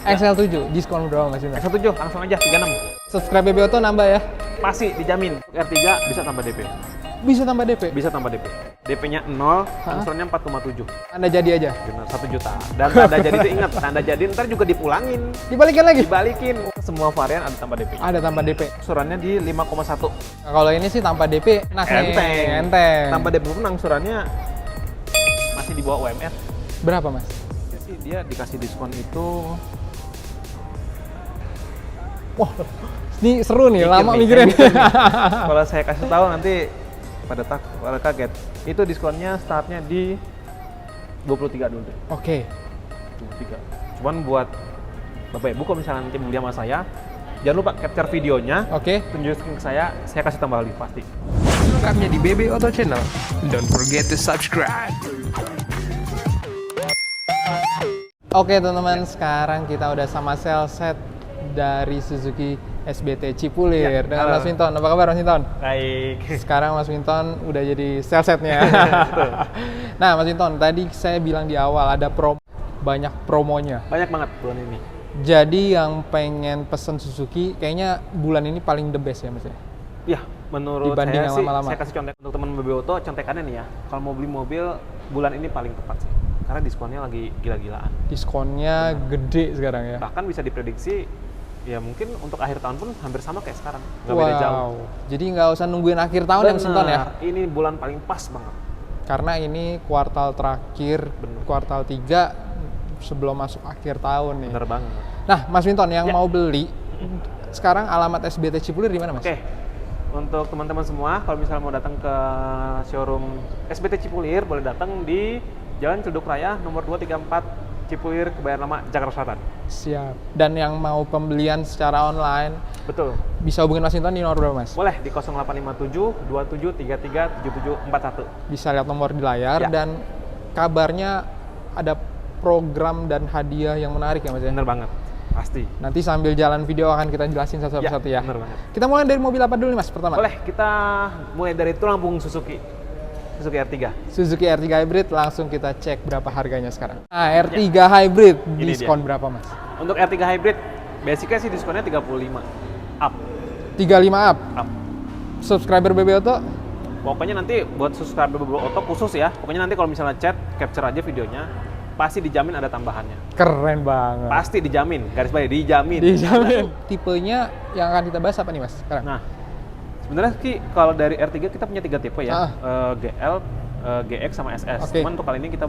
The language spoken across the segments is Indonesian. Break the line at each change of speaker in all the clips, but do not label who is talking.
XL7 diskon berapa Mas Winton?
XL7 langsung aja 36.
Subscribe BB Auto nambah ya?
Pasti dijamin. R3 bisa tambah DP.
Bisa tambah DP?
Bisa tambah DP. DP-nya 0, angsurannya 4,7.
Anda jadi aja?
Benar, 1 juta. Dan tanda jadi itu ingat, tanda jadi ntar juga dipulangin.
Dibalikin lagi?
Dibalikin. Semua varian ada tambah DP.
Ada tambah DP.
Angsurannya di 5,1.
Nah, kalau ini sih tanpa DP, nah enteng.
Tambah DP pun angsurannya masih di bawah UMR.
Berapa Mas?
Jadi dia dikasih diskon itu.
Wah, ini seru nih,
Mikir
lama
nih,
mikirin.
Kalau saya kasih tahu nanti pada kaget. Itu diskonnya startnya di 23 dulu deh.
Oke.
23. Cuman buat Bapak Ibu kalau misalnya nanti beli sama saya, jangan lupa capture videonya,
Oke.
tunjukin ke saya kasih tambah lagi pasti.
Lengkapnya di BB Auto Channel. Don't forget to subscribe.
Oke teman-teman, sekarang kita udah sama sales set dari Suzuki SBT Cipulir dengan
halo.
Mas Winton. Apa kabar Mas Winton?
Baik.
Sekarang Mas Winton udah jadi sales setnya. Nah Mas Winton, tadi saya bilang di awal ada banyak promonya.
Banyak banget bulan ini.
Jadi yang pengen pesen Suzuki, kayaknya bulan ini paling the best ya Mas ya?
Ya, menurut
Dibanding
saya
yang
sih,
lama-lama.
saya kasih contek untuk teman BB Auto, contekannya nih ya. Kalau mau beli mobil, bulan ini paling tepat sih. Karena diskonnya lagi gila-gilaan.
Diskonnya gede sekarang ya?
Bahkan bisa diprediksi, ya mungkin untuk akhir tahun pun hampir sama kayak sekarang. Nggak beda jauh.
Jadi nggak usah nungguin akhir tahun ya Mas Winton ya?
Ini bulan paling pas banget.
Karena ini kuartal terakhir,
Bener.
kuartal 3 sebelum masuk akhir tahun nih.
Bener banget.
Nah, Mas Winton yang
Ya.
mau beli, sekarang alamat SBT Cipulir di mana Mas?
Oke, untuk teman-teman semua, kalau misalnya mau datang ke showroom SBT Cipulir, boleh datang di Jalan Ciledug Raya, nomor 234 Cipulir, Kebayoran Lama, Jakarta Selatan.
Siap. Dan yang mau pembelian secara online,
Betul.
bisa hubungin Mas Winton di nomor berapa Mas?
Boleh di 0857 2733 7741.
Bisa lihat nomor di layar,
Ya.
dan kabarnya ada program dan hadiah yang menarik ya Mas ya?
Bener banget, pasti.
Nanti sambil jalan video akan kita jelasin satu-satu ya.
Bener banget.
Kita mulai dari mobil apa dulu nih Mas pertama?
Boleh, kita mulai dari tulang punggung Suzuki R3.
Suzuki R3 Hybrid, langsung kita cek berapa harganya sekarang. Nah, R3 Hybrid,
Ini
diskon
dia.
berapa Mas?
Untuk R3 Hybrid, basicnya sih diskonnya 35 up.
35 up.
Up.
Subscriber BB Auto,
Pokoknya nanti buat subscriber BB Auto khusus ya. Pokoknya nanti kalau misalnya chat, capture aja videonya, pasti dijamin ada tambahannya.
keren banget.
Pasti dijamin, garis bawah dijamin.
Dijamin. Tipenya yang akan kita bahas apa nih Mas sekarang?
Nah, sebenarnya Ki, kalau dari R3 kita punya 3 tipe ya, GL, GX sama SS.
Oke.
Cuman untuk kali ini kita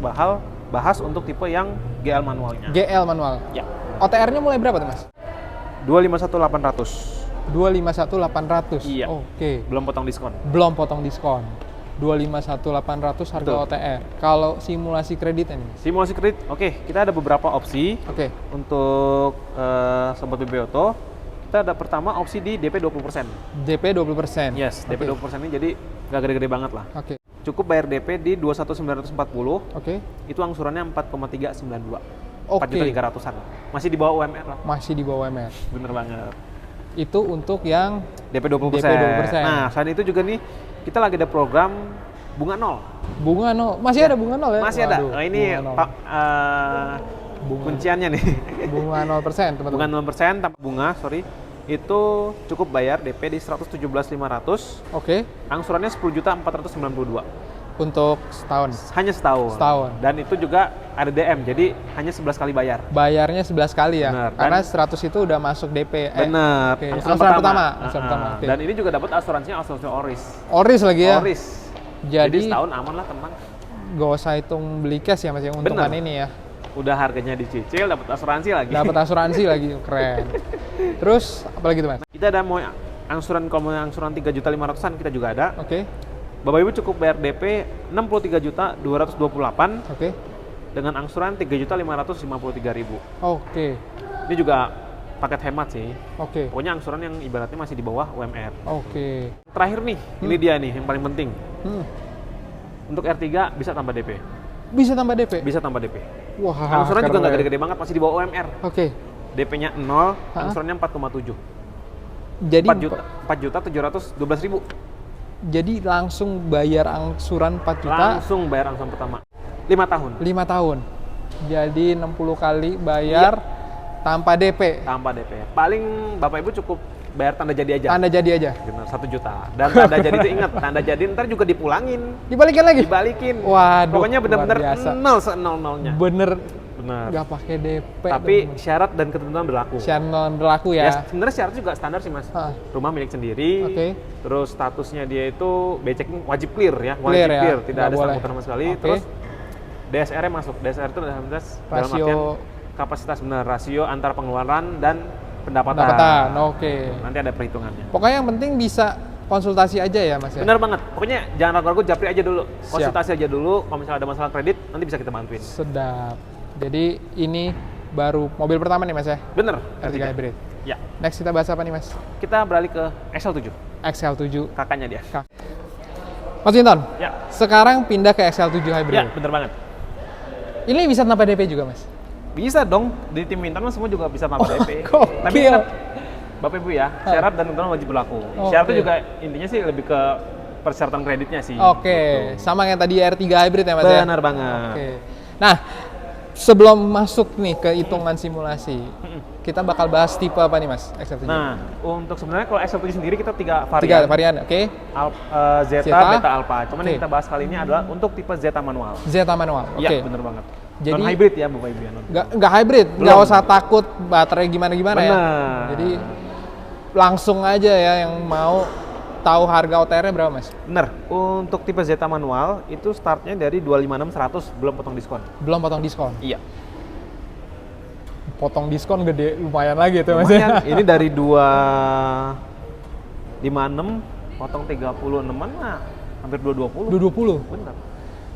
bahas untuk tipe yang GL manualnya.
GL manual.
Ya,
OTR-nya mulai berapa tuh Mas?
251.800.
251.800.
Iya.
Oke.
Belum potong diskon.
Belum potong diskon. 251.800 harga
Betul.
OTR. Kalau simulasi kreditnya nih Mas?
Simulasi kredit, oke, kita ada beberapa opsi
Oke.
untuk Sobat BB Auto. Kita ada pertama opsi di DP 20%.
DP 20%.
Yes, DP
Oke.
20% ini jadi nggak gede-gede banget lah.
Oke.
Cukup bayar DP di 21.940,
Oke.
itu angsurannya 4,392.
Oke.
4.300-an. Masih di bawah UMR lah.
Masih di bawah UMR.
Bener banget.
Itu untuk yang
DP 20%.
DP 20%.
Nah, selain itu juga nih, kita lagi ada program bunga 0.
bunga nol. Masih ada bunga nol ya?
Masih ada.
Waduh,
Nah, ini
bunga nol.
Pak
Bunga.
kunciannya nih.
Bunga 0% teman-teman.
Bunga 0% tanpa bunga, sorry. Itu cukup bayar DP di 117.500.
Oke.
Angsurannya 10.492.
Untuk setahun.
Hanya setahun.
Setahun.
Dan itu juga ada DM, jadi hanya 11 kali bayar.
Bayarnya 11 kali ya.
Bener.
Karena
Dan-
100 itu udah masuk DP.
Bener.
Oke.
Angsuran
Angsuran pertama.
Heeh.
Angsuran pertama. Oke.
Dan ini juga dapat asuransinya asuransi Oris.
Oris lagi ya.
Oris.
Jadi
setahun aman lah, tenang.
gak usah hitung beli cash ya Mas yang untungan
Bener.
ini ya.
Udah harganya dicicil, dapat asuransi lagi.
Dapat asuransi lagi, keren. Terus apalagi tuh Mas?
Kita ada mau angsuran, kalau mau angsuran 3.500.000-an kita juga ada.
Oke.
Bapak Ibu cukup bayar DP 63.228
Oke.
dengan angsuran 3.553.000.
Oke.
Ini juga paket hemat sih.
Oke.
Pokoknya angsuran yang ibaratnya masih di bawah UMR.
Oke.
Terakhir nih, ini dia nih yang paling penting.
Hmm.
Untuk R3 bisa tambah DP.
Bisa tambah DP?
Bisa tambah DP.
Wah,
Angsuran juga
keren.
nggak gede-gede banget, masih di bawah UMR.
Oke.
DP-nya 0,
Hah?
angsurannya 4,7.
Jadi
4.712.000.
Jadi langsung bayar angsuran 4 juta
Langsung bayar angsuran pertama. 5 tahun.
5 tahun. Jadi 60 kali bayar Tanpa DP.
tanpa DP. Paling Bapak Ibu cukup bayar tanda jadi aja.
Tanda jadi aja.
Benar, 1 juta. Dan tanda jadi itu ingat, tanda jadi ntar juga dipulangin.
Dibalikin lagi?
Dibalikin.
Waduh,
Pokoknya benar-benar
luar biasa.
nol se-nol-nolnya.
Bener
Benar.
nggak pakai DP.
Tapi
dong.
syarat dan ketentuan berlaku.
Syarat non berlaku ya.
Ya, sebenarnya syarat juga standar sih Mas.
Ah.
Rumah milik sendiri.
Oke.
Terus statusnya dia itu checking wajib clear ya, wajib
Clear ya,
clear, tidak
nggak
ada
boleh.
sangkutan sama sekali.
Oke.
Terus DSR-nya masuk. DSR itu dalam
Rasio
artian kapasitas benar, rasio antara pengeluaran dan pendapatan.
pendapatan. Oke.
Nanti ada perhitungannya.
Pokoknya yang penting bisa konsultasi aja ya Mas ya.
Benar banget. Pokoknya jangan ragu-ragu, japri aja dulu.
Siap.
Konsultasi aja dulu. Kalau misalnya ada masalah kredit, nanti bisa kita bantuin.
Sedap. Jadi ini baru mobil pertama nih Mas ya.
Bener.
R3 Hybrid.
Ya.
Next kita bahas apa nih Mas?
Kita beralih ke XL7.
XL7.
Kakaknya dia.
Mas Vinton,
Ya.
sekarang pindah ke XL7 Hybrid.
Ya, bener banget.
Ini bisa tanpa DP juga Mas?
Bisa dong. Di tim Intan semua juga bisa tanpa DP.
gokil.
Tapi ingat, Bapak Ibu ya, syarat dan ketentuan wajib berlaku. Syarat itu
Oke.
juga intinya sih lebih ke persyaratan kreditnya sih.
Oke,
Gitu.
sama yang tadi R3 Hybrid ya Mas ya?
Benar banget.
Oke. Nah, sebelum masuk nih ke hitungan simulasi, kita bakal bahas tipe apa nih Mas XL7?
Nah, untuk sebenarnya kalau XL7 sendiri kita 3
Tiga
varian.
varian, oke.
Zeta,
Zeta,
Beta, Alpha. Cuman
oke.
yang kita bahas kali ini adalah untuk tipe Zeta manual.
Zeta manual, oke.
Iya, bener banget.
Jadi-
Non hybrid ya Bapak Ibu ya.
Nggak hybrid, nggak
Belum.
usah takut baterai gimana-gimana ya.
Bener.
Jadi langsung aja ya yang mau tahu harga OTR-nya berapa Mas?
Bener. Untuk tipe Zeta manual itu startnya dari 256.100 belum potong diskon.
Belum potong diskon.
Iya.
Potong diskon gede lumayan lagi tuh Mas ya.
Lumayan. Ini dari 256 potong 36-an mah hampir 220.
220.
Bener.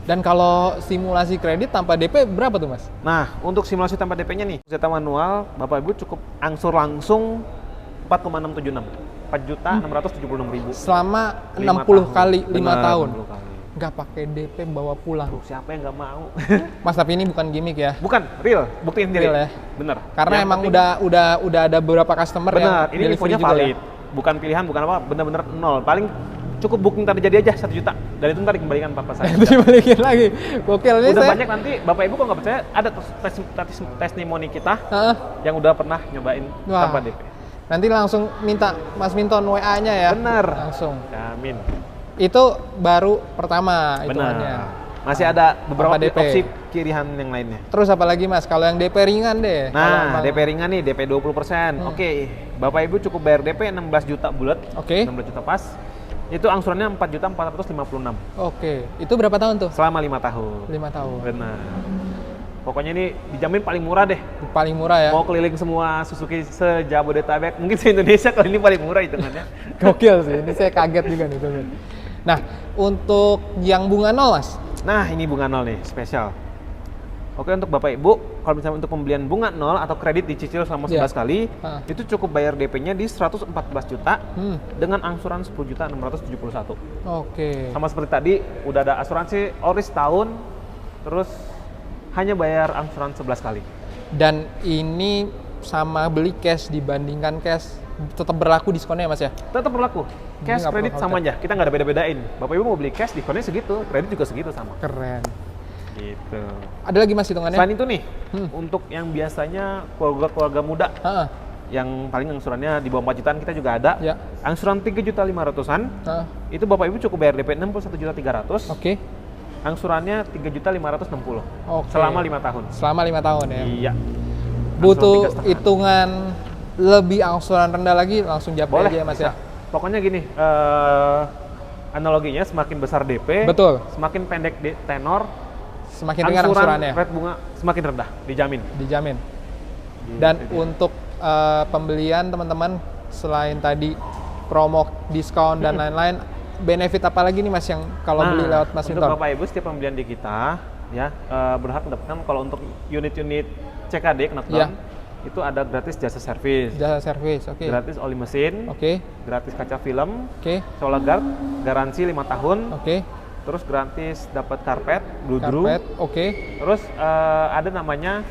Dan kalau simulasi kredit tanpa DP berapa tuh Mas?
Nah, untuk simulasi tanpa DP-nya nih, Zeta manual, Bapak Ibu cukup angsur langsung 4,676. 4.676.000.
Selama
5
60
tahun.
kali 5
Bener,
tahun.
60 kali.
Nggak pakai DP bawa pulang.
Tuh, siapa yang nggak mau?
Mas, tapi ini bukan gimmick ya.
Bukan, real. Buktiin sendiri.
Real ya?
Bener.
Karena
Yang
emang
penting-
udah ada beberapa customer yang
Benar, ini
delivery
infonya
juga
valid.
ya.
Bukan pilihan, bukan apa, bener-bener nol. Paling cukup booking tanda jadi aja 1 juta. Dan itu ntar dikembalikan papa saya.
Itu dibalikin lagi. Gokil ini
Udah
saya.
banyak nanti, Bapak Ibu kalau nggak percaya, ada testimoni kita
Heeh.
yang udah pernah nyobain
Wah.
tanpa DP.
Nanti langsung minta Mas Minton WA-nya ya.
Bener.
Langsung.
Amin.
Itu baru pertama hitungannya.
Benar. Masih ada beberapa
Tanpa DP.
opsi kirihan yang lainnya.
Terus apa lagi Mas? Kalau yang DP ringan deh. Kalau
Nah,
emang-
DP ringan nih, DP 20%. Oke, Bapak Ibu cukup bayar DP 16 juta bulat.
Oke.
16 juta pas. Itu angsurannya 4.456
Oke. Itu berapa tahun tuh?
selama 5 tahun.
5 tahun.
Benar. Pokoknya ini dijamin paling murah deh.
Paling murah ya.
Mau keliling semua Suzuki se-Jabodetabek, mungkin se-Indonesia kalau ini paling murah hitungannya.
Gokil sih. Ini saya kaget juga nih teman. Nah, untuk yang bunga nol Mas.
Nah, ini bunga nol nih, spesial. Oke, untuk Bapak Ibu, kalau misalnya untuk pembelian bunga nol atau kredit dicicil selama 11
Iya.
kali,
Ah.
itu cukup bayar DP-nya di 114 juta dengan angsuran 10.671.
Oke.
Sama seperti tadi, udah ada asuransi ORIS tahun, terus hanya bayar angsuran 11 kali.
Dan ini sama beli cash dibandingkan cash tetap berlaku diskonnya Mas ya?
Tetap berlaku. Cash
nggak
kredit
perlu
sama aja, kita nggak ada beda-bedain. Bapak Ibu mau beli cash, diskonnya segitu, kredit juga segitu sama.
Keren.
Gitu.
Ada lagi Mas hitungannya?
Selain itu nih, untuk yang biasanya keluarga-keluarga muda,
Heeh.
yang paling angsurannya di bawah 4 jutaan kita juga ada.
Ya.
Angsuran 3.500.000-an,
Heeh.
itu Bapak Ibu cukup bayar DP 61.300.000,
Oke.
angsurannya 3.560.000
Oke.
selama 5 tahun.
Selama 5 tahun ya.
Iya.
Butuh
Angsuran 3,5.
hitungan lebih angsuran rendah lagi langsung japri
Boleh
aja ya Mas
bisa.
ya.
Pokoknya gini, analoginya semakin besar DP,
Betul.
semakin pendek tenor,
Semakin ringan angsurannya.
rate bunga semakin rendah, dijamin.
Dijamin.
Gitu
Dan
dia.
untuk pembelian teman-teman selain tadi promo diskon dan lain-lain, benefit apa lagi nih Mas yang kalau beli lewat Mas
untuk
Minton?
Bapak Ibu setiap pembelian di kita ya berhak mendapatkan kalau untuk unit-unit CKD Knockdown itu ada gratis jasa servis,
Jasa servis, oke.
gratis oli mesin,
Oke.
gratis kaca film,
Oke.
solar guard, garansi 5 tahun,
Oke.
terus gratis dapat karpet, bludru,
Karpet, oke.
terus ada namanya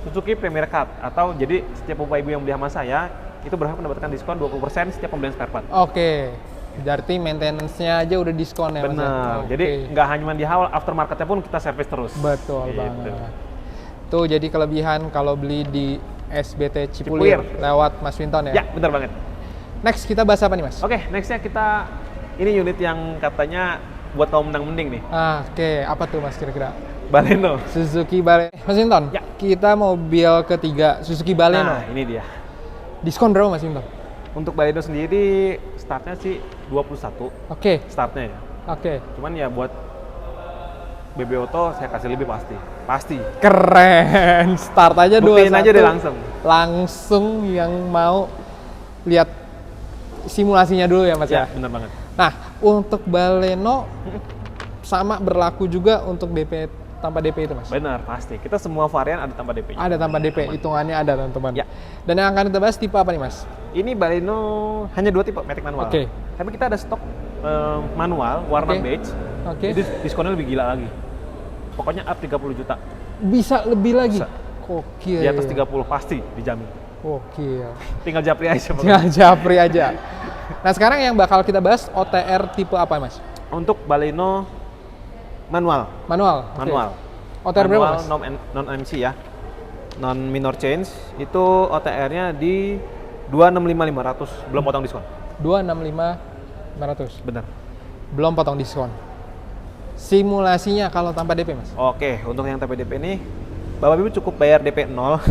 Suzuki Premier Card atau jadi setiap Bapak Ibu yang beli sama saya itu berhak mendapatkan diskon 20% setiap pembelian spare part.
Oke. Berarti maintenance-nya aja udah diskon ya Mas? ya?
Benar.
Oke.
Jadi nggak hanya di awal, aftermarketnya pun kita servis terus.
Betul
Gitu.
banget. Tuh jadi kelebihan kalau beli di SBT Cipulir lewat Mas Winton ya.
Ya, benar banget.
Next kita bahas apa nih Mas?
Oke, nextnya kita ini unit yang katanya buat kaum menang mending nih.
Oke, apa tuh Mas kira-kira?
Baleno.
Suzuki Baleno. Mas Winton,
Ya.
kita mobil ketiga Suzuki Baleno.
Nah, ini dia.
Diskon berapa Mas Winton?
Untuk Baleno sendiri startnya sih 21
Oke,
startnya ya.
oke.
Cuman ya buat BB Auto saya kasih lebih pasti. Pasti.
Keren. Start aja 21.
Buktiin aja deh langsung.
Langsung yang mau lihat simulasinya dulu ya Mas ya.
Ya, benar banget.
Nah, untuk Baleno sama berlaku juga untuk DP tanpa DP itu Mas.
Benar, pasti. Kita semua varian ada tanpa DP.
Ada tanpa DP, hitungannya ada teman-teman.
Ya.
Dan yang akan kita bahas tipe apa nih Mas?
Ini Baleno hanya 2 tipe, matic manual.
Oke.
Tapi kita ada stok manual warna
Oke.
beige.
Oke.
Jadi diskonnya lebih gila lagi. Pokoknya up 30 juta.
Bisa lebih lagi?
Bisa.
Gokil.
Di atas 30 pasti dijamin.
Gokil.
Tinggal japri aja. Bang.
Tinggal japri aja. Nah, sekarang yang bakal kita bahas OTR tipe apa Mas?
Untuk Baleno manual.
Manual. Oke.
Manual.
OTR berapa Mas?
Non MC ya. Non minor change itu OTR-nya di 265.500 belum potong diskon.
265.500.
Bener.
Belum potong diskon. Simulasinya kalau tanpa DP Mas?
Oke, untuk yang TPDP ini Bapak Ibu cukup bayar DP 0.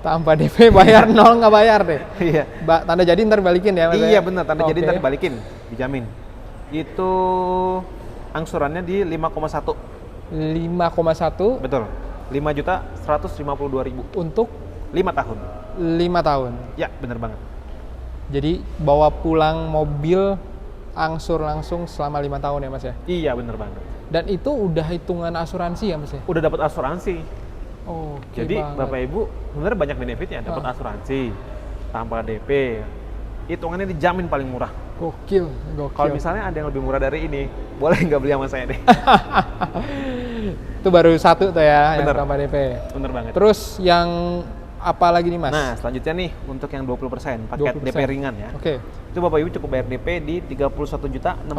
Tanpa DP bayar nol nggak bayar deh.
Iya.
Tanda jadi ntar balikin ya Mas?
Iya benar, tanda jadi
Oke.
ntar balikin, dijamin. Itu angsurannya di 5,1.
5,1
Betul. 5.152.000
untuk
5 tahun.
5 tahun.
Ya, bener banget.
Jadi bawa pulang mobil angsur langsung selama 5 tahun ya Mas ya?
Iya, bener banget.
Dan itu udah hitungan asuransi ya Mas ya?
Udah dapat asuransi.
Oke
Jadi
banget.
Bapak Ibu sebenarnya banyak benefitnya, dapat asuransi tanpa DP. Hitungannya dijamin paling murah.
Gokil, gokil.
Kalau misalnya ada yang lebih murah dari ini, boleh nggak beli sama saya deh.
Itu baru satu tuh ya, yang
Bener.
tanpa DP.
Bener banget.
Terus yang apa lagi nih Mas?
Nah, selanjutnya nih untuk yang 20% paket
20%.
DP ringan ya.
Oke.
Itu Bapak Ibu cukup bayar DP di 31.680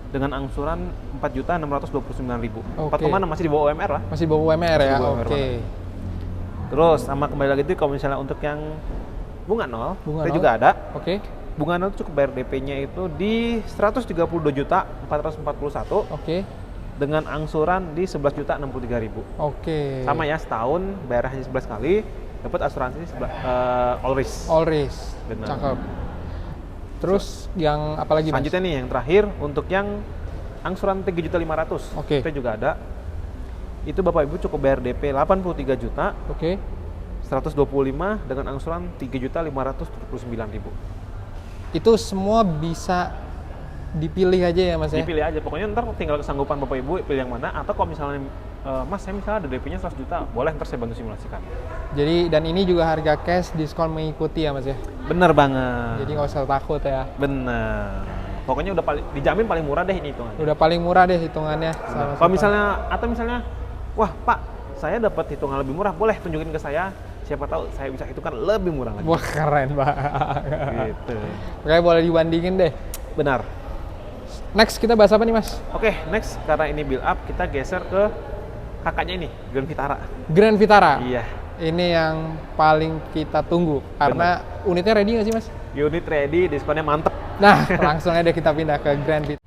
dengan angsuran 4.629.000.
Oke.
4,6 masih di bawah UMR lah.
Masih bawa UMR ya?
Masih bawa
Oke.
UMR Terus sama kembali lagi itu kalau misalnya untuk yang bunga 0,
Bunga
itu
0.
juga ada.
Oke.
Bunga 0 itu cukup bayar DP-nya itu di 132.441
Oke.
dengan angsuran di 11.063.000.
Oke.
Sama ya, setahun bayar hanya 11 kali, dapat asuransi all risk.
All risk.
Benar.
Cakep. Terus yang apa lagi Mas?
Selanjutnya nih yang terakhir untuk yang angsuran 3.500.000.
Oke.
Itu juga ada. Itu Bapak Ibu cukup bayar DP 83 juta,
Oke.
125 dengan angsuran 3.579.000.
Itu semua bisa dipilih aja ya Mas ya?
Dipilih aja, pokoknya ntar tinggal kesanggupan Bapak Ibu pilih yang mana, atau kalau misalnya Mas, saya misalnya ada DP-nya 100 juta, boleh ntar saya bantu simulasikan.
Jadi, dan ini juga harga cash diskon mengikuti ya Mas ya?
Bener banget.
Jadi nggak usah takut ya.
Bener. Pokoknya udah dijamin paling murah deh ini hitungannya.
Udah paling murah deh hitungannya. sama
Kalau
Supra.
misalnya, atau misalnya, wah Pak, saya dapat hitungan lebih murah, boleh tunjukin ke saya. Siapa tahu saya bisa hitungkan lebih murah lagi.
Wah keren banget.
Gitu.
Oke, boleh dibandingin deh.
Benar.
Next kita bahas apa nih Mas?
Oke, next karena ini build up, kita geser ke kakaknya ini, Grand Vitara.
Grand Vitara.
Iya.
Ini yang paling kita tunggu karena unitnya ready nggak sih Mas?
Unit ready, diskonnya mantep.
Nah, langsung aja kita pindah ke Grand Vitara.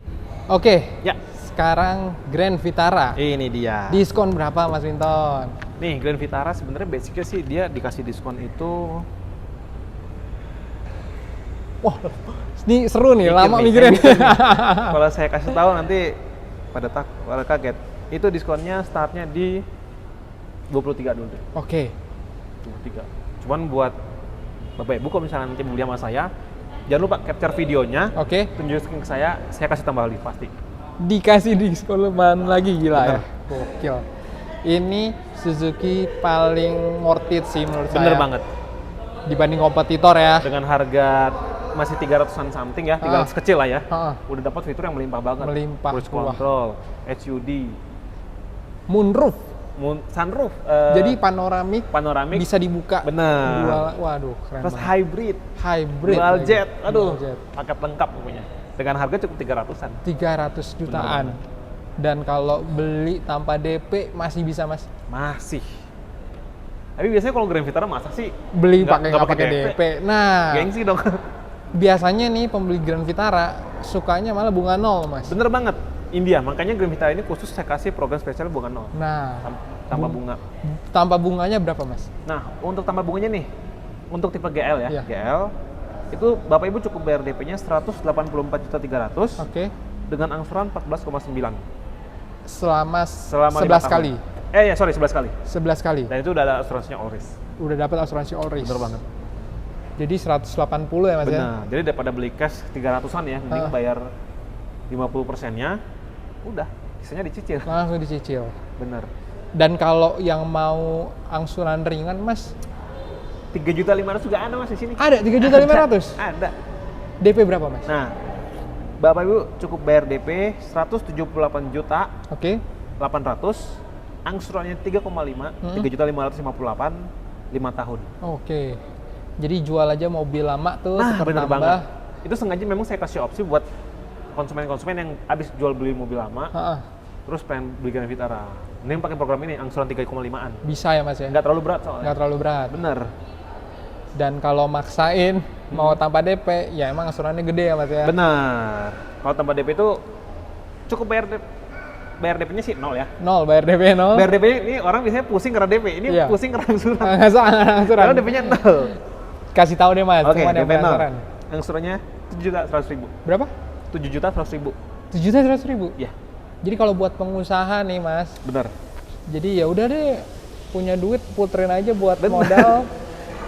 Oke,
Ya,
sekarang Grand Vitara.
ini dia.
Diskon berapa Mas Winton?
Nih, Grand Vitara sebenarnya basicnya sih dia dikasih diskon itu
Wah, ini seru nih,
mikir
lama
nih,
mikirin.
mikir nih. Kalau saya kasih tahu nanti pada kaget. Itu diskonnya startnya di 23 dulu deh.
Oke,
23. Cuman buat Bapak Ibu kalau misalnya nanti beli sama saya, jangan lupa capture videonya,
oke.
tunjukin ke saya kasih tambah lebih pasti.
Dikasih diskon lebaran lagi, gila
Bener.
ya. Gokil. Ini Suzuki paling worth it sih menurut saya.
Bener banget.
Dibanding kompetitor ya.
Dengan harga masih 300-an something ya, 300 kecil lah ya.
Ah.
Udah dapat fitur yang melimpah banget.
Melimpah,
Cruise
wah.
control, HUD,
Moonroof.
sunroof,
Jadi panoramik
panoramik,
bisa dibuka.
bener.
Waduh, keren
Terus
banget.
hybrid,
Hybrid.
dual
lagi.
jet, aduh,
Dual jet.
paket lengkap pokoknya. Dengan harga cukup 300-an.
300 jutaan. Dan kalau beli tanpa DP masih bisa Mas.
Masih. Tapi biasanya kalau Grand Vitara masa sih
Beli
nggak
nggak pakai DP. Nah,
Gengsi dong.
biasanya nih pembeli Grand Vitara sukanya malah bunga 0, Mas.
Bener banget. India, makanya Grand Vitara ini khusus saya kasih program spesial bunga 0.
Nah,
Tambah bunga.
tanpa bunganya berapa, Mas?
Nah, untuk tambah bunganya nih, untuk tipe GL ya,
Iya.
GL itu Bapak Ibu cukup bayar DP-nya 184.300.000
Oke.
dengan angsuran 14,9
Selama
5
11
tahun.
kali.
11 kali.
11 kali.
Dan itu udah ada asuransinya All Risk.
Udah dapat asuransi All Risk.
Bener banget.
Jadi 180 ya, Mas ya?
Benar. Jadi daripada beli cash 300-an ya, mending bayar 50%-nya, udah, sisanya dicicil.
Langsung dicicil.
Bener.
Dan kalau yang mau angsuran ringan, Mas,
3.500.000 juga ada Mas di sini.
ada 3.500.000.
Ada.
DP berapa, Mas?
Nah, Bapak Ibu cukup bayar DP 178 juta
Oke.
800, angsurannya 3,5, 3.558, 5 tahun.
Oke. Jadi jual aja mobil lama tuh,
Nah,
tukar
bener
tambah.
banget. Itu sengaja memang saya kasih opsi buat konsumen-konsumen yang habis jual beli mobil lama,
Ha-ha.
terus pengen beli Grand Vitara. Mending pakai program ini, angsuran 3,5-an.
Bisa ya, Mas ya?
Nggak terlalu berat soalnya.
Nggak terlalu berat.
Bener.
Dan kalau maksain mau tanpa DP, ya emang angsurannya gede ya, Mas ya?
Bener. Kalau tanpa DP itu cukup bayar DP-nya sih 0 ya.
0, bayar DP 0.
Bayar DP ini orang biasanya pusing karena DP, ini
Iya.
pusing karena angsuran.
Nggak salah angsuran.
Karena DP-nya 0.
Kasih tahu deh, Mas,
Oke,
cuma yang
DP 0.
angsuran.
Angsurannya 7.100.000.
Berapa?
7.100.000.
7.100.000.
Iya,
Jadi kalau buat pengusaha nih, Mas,
bener.
jadi ya udah deh, punya duit puterin aja buat
Bener.
modal.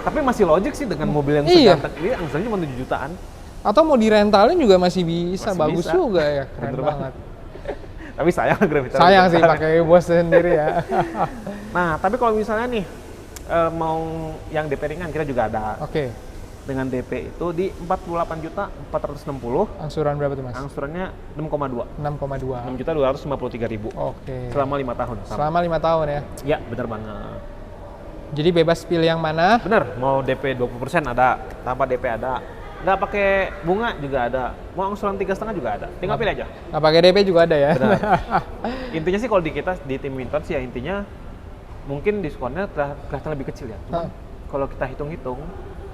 Tapi masih logik sih dengan mobil yang
Iya.
seganteng ini, angsurannya cuma 7 jutaan.
Atau mau direntalin juga masih bisa,
Masih
bagus
bisa.
juga ya, keren
Bener
banget.
Tapi sayang Grand Vitara.
Sayang sih pakai bos sendiri ya.
Nah, tapi kalau misalnya nih mau yang DP ringan kita juga ada.
Oke,
Dengan DP itu di 48.460,
angsuran berapa tuh, Mas?
angsurannya 6,2.
6,2.
6.253.000
Oke.
selama 5 tahun.
Selama 5 tahun ya.
Ya, bener banget.
Jadi bebas pilih yang mana.
Bener, mau DP 20% ada, tanpa DP ada. Nggak pakai bunga juga ada, mau angsuran 3,5 juga ada. Tinggal pilih aja.
Nggak pakai DP juga ada ya.
Benar. Intinya sih kalau di kita di tim Winton sih ya intinya mungkin diskonnya kelihatan lebih kecil ya. Cuma kalau kita hitung-hitung,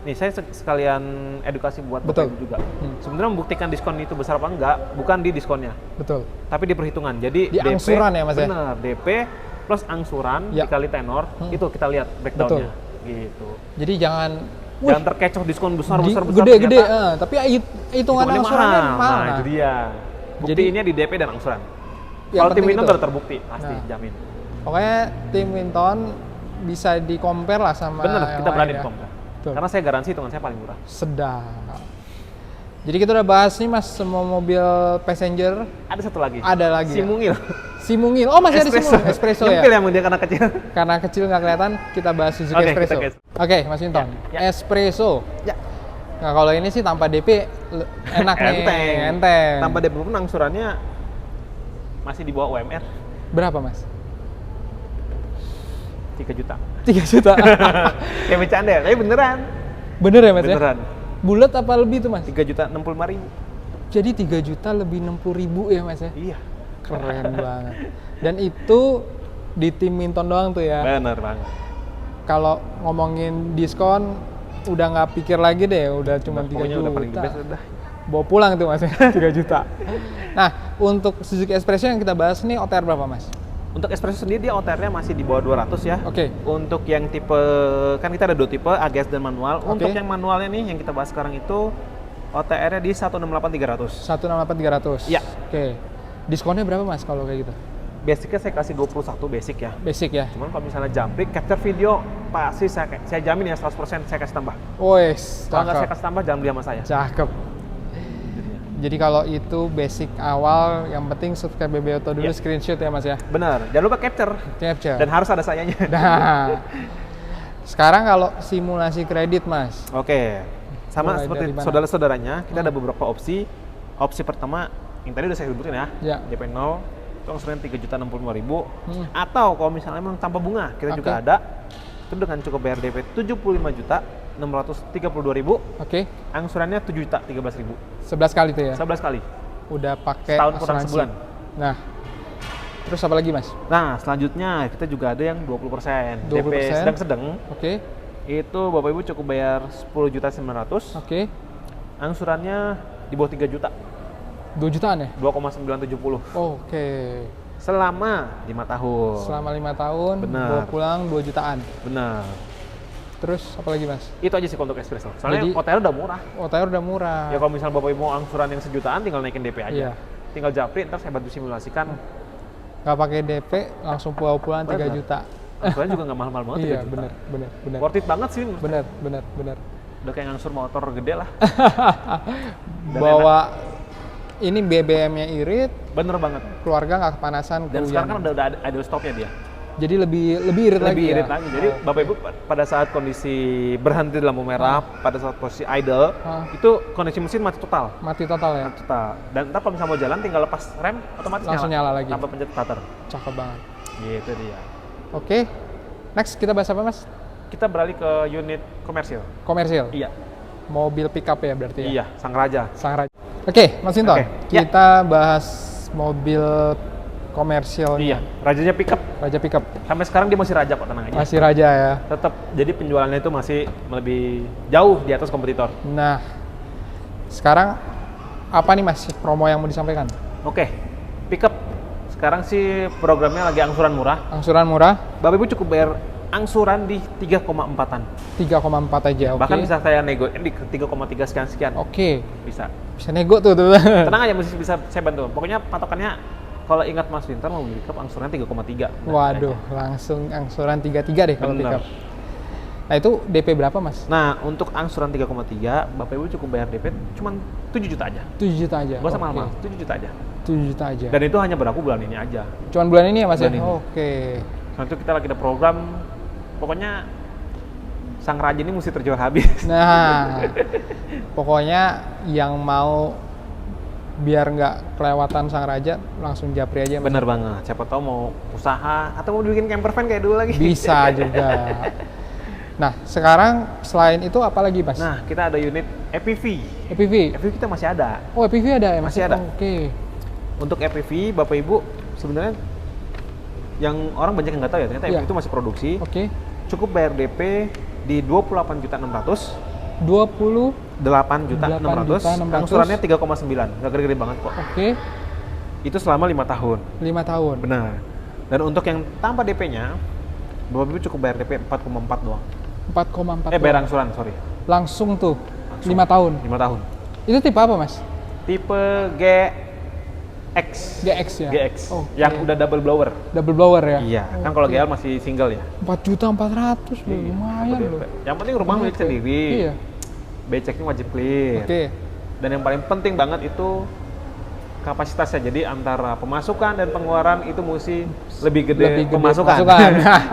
nih saya sekalian edukasi buat Bapak
Betul.
Ibu juga. Sebenarnya membuktikan diskon itu besar apa enggak bukan di diskonnya,
Betul.
tapi di perhitungan. Jadi
Di angsuran ya, Mas ya?
Benar, DP plus angsuran
Ya.
dikali tenor itu kita lihat breakdown-nya. Gitu.
Jadi jangan
Jangan terkecoh diskon besar.
gede-gede, tapi hitungan
hitungannya
angsurannya mahal.
Nah, itu dia. Buktiinnya di DP dan angsuran.
Yang
Kalau tim
penting
Winton
itu.
udah terbukti, pasti
Nah.
jamin.
Pokoknya tim Winton bisa di-compare lah sama
Bener,
yang
kita berani
lain ya.
compare.
Betul.
Karena saya garansi hitungan saya paling murah.
Sedap. Jadi kita udah bahas nih, Mas, semua mobil passenger.
Ada satu lagi.
Ada lagi
Si
ya?
Mungil.
Si Mungil. Oh, masih ada si Mungil. Espresso ya?
Nyempil yang dia karena kecil.
Karena kecil nggak kelihatan, kita bahas Suzuki
Oke,
Espresso.
kita gas.
Oke, Mas Winton.
Ya.
Espresso.
Ya.
Nah, kalau ini sih tanpa DP enak nih, enteng.
Tanpa DP pun angsurannya masih di bawah UMR.
Berapa, Mas?
3 juta.
3 juta.
Kayak bercanda ya, tapi beneran.
Bener ya, Mas ya?
Beneran.
Bulat apa lebih tuh, Mas?
3.065.000.
Jadi 3 juta lebih 60.000 ya, Mas ya?
Iya.
Keren banget. Dan itu di tim Winton doang tuh ya.
Bener banget.
Kalau ngomongin diskon udah nggak pikir lagi deh, udah cuma 3
Pokoknya
juta.
udah paling the best udah.
Bawa pulang tuh, Mas, 3 juta. Nah, untuk Suzuki Espresso yang kita bahas nih OTR berapa, Mas?
Untuk Espresso sendiri dia OTR-nya masih di bawah 200 ya.
Oke.
Untuk yang tipe, kan kita ada 2 tipe, AGS dan manual.
Oke.
Untuk yang manualnya nih, yang kita bahas sekarang itu OTR-nya di 168.300.
168.300.
Iya.
Oke. Diskonnya berapa, Mas, kalau kayak gitu?
Basicnya saya kasih 21 basic ya.
Basic ya?
Cuman kalau misalnya jumping, capture video, pasti saya jamin ya 100% saya kasih tambah.
Wes,
Kalau nggak saya
cakep.
kasih tambah, jangan beli sama saya.
Cakep. Jadi kalau itu basic awal, yang penting subscribe BB Auto dulu,
Iya.
screenshot ya, Mas ya?
Benar, jangan lupa capture.
Capture.
Dan harus ada sayanya.
Nah, sekarang kalau simulasi kredit, Mas.
Oke, sama
Mulai
seperti
dari mana?
saudara-saudaranya, kita ada beberapa opsi. Opsi pertama, yang tadi udah saya sebutin ya,
Ya.
DP 0, itu angsuran 3.065.000.
Hmm.
Atau kalau misalnya memang tanpa bunga, kita
Oke.
juga ada. Itu dengan cukup bayar DP 75.632.000,
Oke,
angsurannya 7.013.000.
11 kali tuh ya?
11 kali.
Udah pakai
Setahun kurang
asuransi.
sebulan.
Nah, Terus apa lagi Mas?
Nah, selanjutnya kita juga ada yang 20%.
20%.
DP sedang-sedang.
Oke.
Itu Bapak Ibu cukup bayar 10.900.000.
Oke.
Angsurannya di bawah 3 juta.
2 jutaan ya?
2,970
Oke.
selama 5 tahun.
Selama 5 tahun,
Benar.
bawa pulang 2 jutaan.
Benar.
Terus apa lagi Mas?
Itu aja sih untuk Espresso. Soalnya
Jadi-
OTR udah murah.
OTR udah murah.
Ya kalau misal Bapak Ibu mau angsuran yang sejutaan tinggal naikin DP aja.
Iya.
Tinggal japri, ntar saya bantu simulasikan.
Nggak pakai DP, langsung bawa pulang 3
Benar.
juta.
Angsurannya juga nggak mahal-mahal banget, 3
Iya,
juta.
bener.
Worth it banget sih.
Bener.
Udah kayak ngangsur motor gede lah. Dan
Bawa ini BBM-nya irit,
Bener banget.
keluarga nggak kepanasan,
Dan sekarang kan
kehujanan.
udah ada idle stopnya dia.
Jadi lebih irit lagi
Lebih
ya?
irit lagi. Jadi Bapak Ibu pada saat kondisi berhenti di lampu merah, pada saat posisi idle, itu kondisi mesin mati total.
Mati total ya?
Mati total. Dan ntar kalau misalnya mau jalan tinggal lepas rem, otomatis
Langsung nyala lagi.
Tanpa pencet starter.
Cakep banget.
Gitu dia.
Oke, next kita bahas apa Mas?
Kita beralih ke unit komersil.
Komersil?
Iya.
Mobil pickup ya berarti ya?
Iya, Sang Raja.
Sang Raja. Oke, Mas Sinton,
Oke, ya.
kita bahas mobil komersil.
Iya, rajanya pickup.
Raja pickup.
Sampai sekarang dia masih raja kok, tenang aja.
Masih Raja ya?
Tetap, jadi penjualannya itu masih lebih jauh di atas kompetitor.
Nah, sekarang apa nih Mas promo yang mau disampaikan?
Oke, pickup. Sekarang sih programnya lagi angsuran murah.
Angsuran murah,
Bapak Ibu cukup bayar angsuran di 3,4-an.
3,4 aja, oke.
Bahkan bisa saya nego di 3,3 sekian-sekian.
Oke,
Bisa.
bisa nego tuh.
Tenang aja, mesti bisa saya bantu. Pokoknya patokannya kalau ingat Mas Winter mau beli pickup angsurannya 3,3. Nah,
Waduh,
aja.
langsung angsuran 33 deh kalau
Bener.
pickup. Nah itu DP berapa Mas?
Nah, untuk angsuran 3,3, Bapak Ibu cukup bayar DP cuma 7 juta aja.
7 juta aja?
Gak usah
Oke.
mahal-mahal, 7 juta aja.
7 juta aja?
Dan itu hanya berlaku bulan ini aja.
Cuman bulan ini ya Mas
Bulan
ya?
ini.
Oke.
Nah, itu kita lagi ada program, pokoknya Sang Raja ini mesti terjual habis.
Nah, pokoknya yang mau biar nggak kelewatan Sang Raja, langsung japri aja Mas.
Bener banget, siapa tahu mau usaha atau mau bikin camper van kayak dulu lagi.
Bisa juga. Nah, sekarang selain itu apa lagi Mas?
Nah, kita ada unit EPV.
EPV?
EPV kita masih ada.
Oh EPV ada ya Mas?
Masih ada.
Oke.
Untuk EPV, Bapak Ibu sebenarnya yang orang banyak yang nggak tahu ya, ternyata
Iya.
EPV itu masih produksi.
Oke.
Cukup bayar DP di 28.600.000,
28.600.000.
8.600.000, angsurannya 3,9, nggak gede-gede banget kok.
Oke.
Itu selama 5 tahun.
5 tahun.
Benar. Dan untuk yang tanpa DP-nya, Bapak Ibu cukup bayar DP 4,4 doang.
4,4.
Bayar angsuran, sorry.
Langsung tuh.
Langsung.
5 tahun.
5 tahun.
Itu tipe apa Mas?
Tipe GX.
GX ya?
GX.
Oke.
Yang udah double blower.
Double blower ya?
Iya, kan kalau GL masih single ya.
4.400.000 loh, lumayan
Double
loh.
DP. Yang penting rumah milik
Oke.
sendiri.
Iya.
Beceknya wajib clear.
Oke.
Dan yang paling penting banget itu kapasitasnya. Jadi antara pemasukan dan pengeluaran itu mesti lebih gede,
Lebih gede
pemasukan.
pemasukan.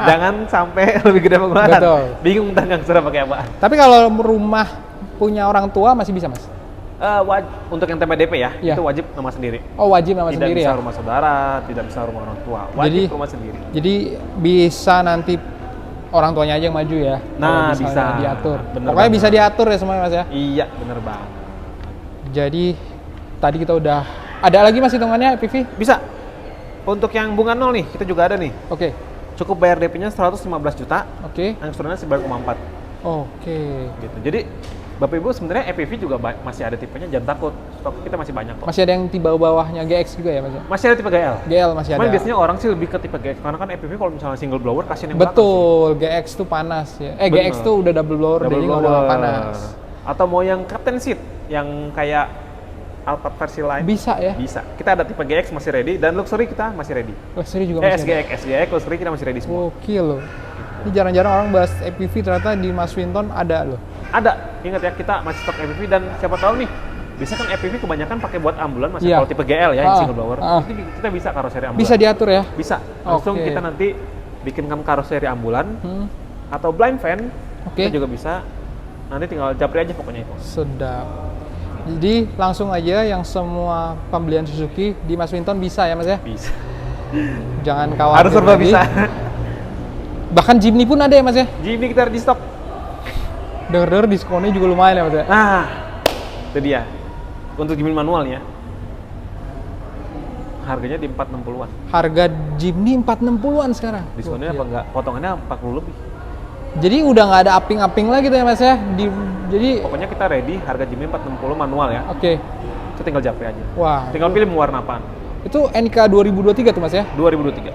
Jangan sampai lebih gede pengeluaran.
Betul.
Bingung ntar ngangsurnya pakai apa.
Tapi kalau rumah punya orang tua masih bisa Mas?
Untuk yang tempe DP ya,
Iya.
itu wajib nama sendiri.
Oh wajib nama
Tidak
sendiri
bisa
ya?
rumah saudara, tidak bisa rumah orang tua. Wajib
Jadi-
rumah sendiri.
Jadi bisa nanti orang tuanya aja yang maju ya?
Nah,
kalau misalnya
bisa.
diatur.
Bener
Pokoknya
banget.
bisa diatur ya semuanya Mas ya?
Iya, bener banget.
Jadi tadi kita udah ada lagi Mas hitungannya EPV?
Bisa. Untuk yang bunga nol nih, kita juga ada nih.
Oke.
Cukup bayar DP-nya 115 juta,
Oke.
angsurannya 9,4
Oke.
gitu. Jadi Bapak Ibu sebenarnya EPV juga masih ada tipenya, jangan takut. Stok kita masih banyak kok.
Masih ada yang tipe bawahnya GX juga ya Mas?
Masih ada tipe GL.
GL masih ada.
Cuman biasanya orang sih lebih ke tipe GX karena kan EPV kalau misalnya single blower kasihin yang
Betul, GX tuh panas ya.
Bener.
GX tuh udah double blower,
belakang sih.
jadi
Double
nggak
blower.
panas.
Atau mau yang captain seat yang kayak Alphard versi lain
Bisa ya?
bisa. Kita ada tipe GX masih ready dan luxury kita masih ready.
Luxury juga masih ada.
SGX luxury kita masih ready semua.
Oke loh. Ini jarang-jarang orang bahas EPV, ternyata di Mas Winton ada loh.
Ada, ingat ya kita masih stok EPV dan siapa tahu nih. Biasanya kan EPV kebanyakan pakai buat ambulan masih
Iya.
kalau tipe GL ya yang
Ah,
single blower.
ah.
Itu kita bisa karoseri ambulan.
Bisa diatur ya?
Bisa. Langsung
Oke.
kita nanti bikinkan karoseri ambulan
Hmm,
atau blind van.
Oke.
Kita juga bisa. Nanti tinggal japri aja pokoknya itu.
sedap. Jadi langsung aja yang semua pembelian Suzuki di Mas Winton bisa ya Mas ya?
Bisa.
Jangan khawatir
Harus serba
lagi.
bisa.
Bahkan Jimny pun ada ya Mas ya?
Jimny kita di stok.
Dengar-dengar diskonnya juga lumayan ya Mas ya?
Nah, itu dia. Untuk Jimny manual ya. Harganya di 460-an.
Harga Jimny 460-an sekarang.
Diskonnya apa enggak? Potongannya 40 lebih.
Jadi udah nggak ada upping-upping lagi tuh ya Mas ya. Jadi
Pokoknya kita ready harga Jimny 460 manual ya.
oke.
Itu tinggal japri aja.
Wah.
Tinggal pilih mau warna apaan.
Itu NK 2023 tuh Mas ya.
2023.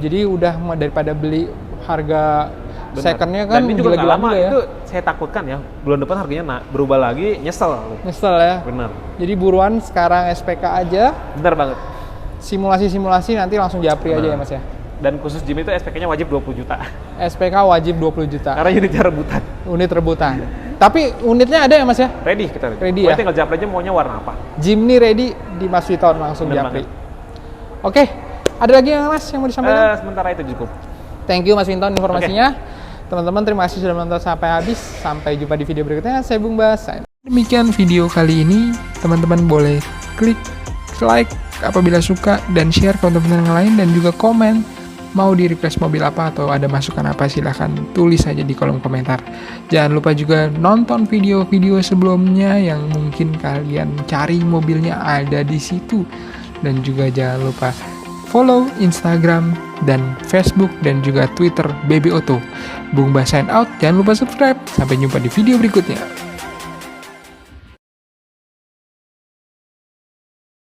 Jadi udah daripada beli harga
Benar.
secondnya kan
Dan ini juga nggak
gila-gila
lama,
juga ya.
itu saya takutkan ya, bulan depan harganya berubah lagi, nyesel.
Nyesel ya.
Bener,
Jadi buruan sekarang SPK aja,
bener banget.
simulasi-simulasi nanti langsung japri aja ya Mas ya.
Dan khusus Jimny itu SPK-nya wajib 20 juta.
SPK wajib 20 juta.
Karena unitnya rebutan.
Unit rebutan. Tapi unitnya ada ya Mas ya?
Ready kita ready.
Ready
Pokoknya
ya?
tinggal japri aja maunya warna apa.
Jimny ready di Mas Witon langsung
Bener
japri.
banget.
Oke, ada lagi yang Mas yang mau disampaikan?
Sementara itu cukup.
Thank you Mas Winton informasinya. Teman-teman terima kasih sudah menonton sampai habis. Sampai jumpa di video berikutnya. Saya Bung Bas.
Demikian video kali ini. Teman-teman boleh klik like apabila suka dan share ke teman-teman yang lain dan juga komen. Mau di request mobil apa atau ada masukan apa silahkan tulis saja di kolom komentar. Jangan lupa juga nonton video-video sebelumnya yang mungkin kalian cari mobilnya ada di situ. Dan juga jangan lupa follow Instagram dan Facebook dan juga Twitter BB Auto. Bung Bas sign out. Jangan lupa subscribe. Sampai jumpa di video berikutnya.